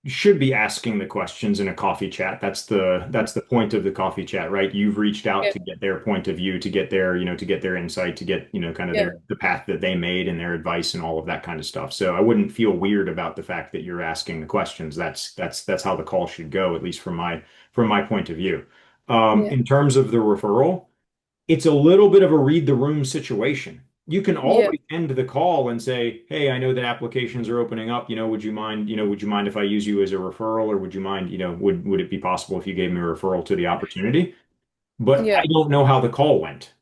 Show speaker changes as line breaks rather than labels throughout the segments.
should be asking the questions in a coffee chat. That's the point of the coffee chat, right? You've reached out
Yeah.
to get their point of view, to get their, to get their insight, to get, kind of
Yeah.
the path that they made and their advice and all of that kind of stuff. So I wouldn't feel weird about the fact that you're asking the questions. That's how the call should go, at least from my point of view.
Yeah.
In terms of the referral, it's a little bit of a read the room situation. You can
Yeah.
always end the call and say, "Hey, I know that applications are opening up. Would you mind if I use you as a referral, or would you mind, would it be possible if you gave me a referral to the opportunity?" But I
Yeah.
don't know how the call went.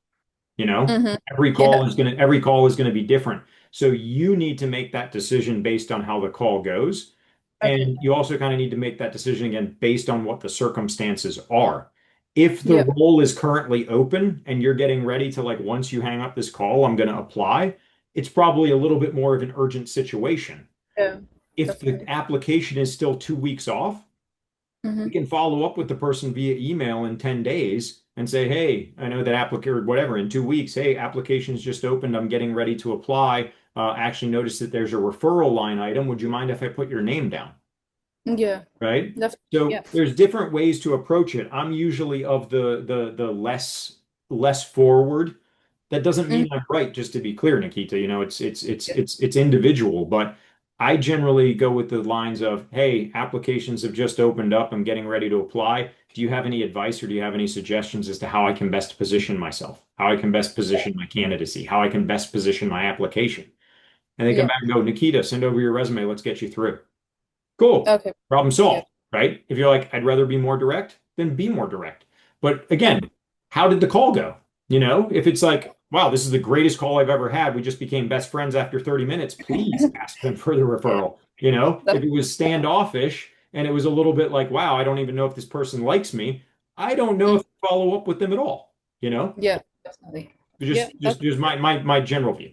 You know,
Hmm.
every
Yeah.
call is gonna every call is gonna be different. So you need to make that decision based on how the call goes.
Okay.
And you also kind of need to make that decision again based on what the circumstances are. If the
Yeah.
role is currently open and you're getting ready to, like, once you hang up this call, I'm going to apply, it's probably a little bit more of an urgent situation.
Yeah.
If the
Definitely.
application is still 2 weeks off, we
Hmm.
can follow up with the person via email in 10 days and say, "Hey, I know that applicant or whatever in 2 weeks. Hey, application's just opened. I'm getting ready to apply. Actually noticed that there's a referral line item. Would you mind if I put your name down?"
Yeah.
Right?
Definitely.
So
Yeah.
there's different ways to approach it. I'm usually of the less forward. That doesn't mean
Mhm.
I'm right, just to be clear, Nikita. It's
Yeah.
it's individual, but I generally go with the lines of, "Hey, applications have just opened up. I'm getting ready to apply. Do you have any advice or do you have any suggestions as to how I can best position myself, how I can best position my candidacy, how I can best position my application?" And they come
Yeah.
back and go, "Nikita, send over your resume. Let's get you through." Cool.
Okay.
Problem
Yeah.
solved, right? If you're like, "I'd rather be more direct," then be more direct. But
Mm.
again, how did the call go? If it's like, "Wow, this is the greatest call I've ever had. We just became best friends after 30 minutes," please ask them for the
Yeah.
referral.
That's
If it was standoffish and it was a little bit like, "Wow, I don't even know if this person likes me," I don't know
mm.
if I follow up with them at all.
Yeah. Definitely. Yeah.
Just
That's
just just my general view.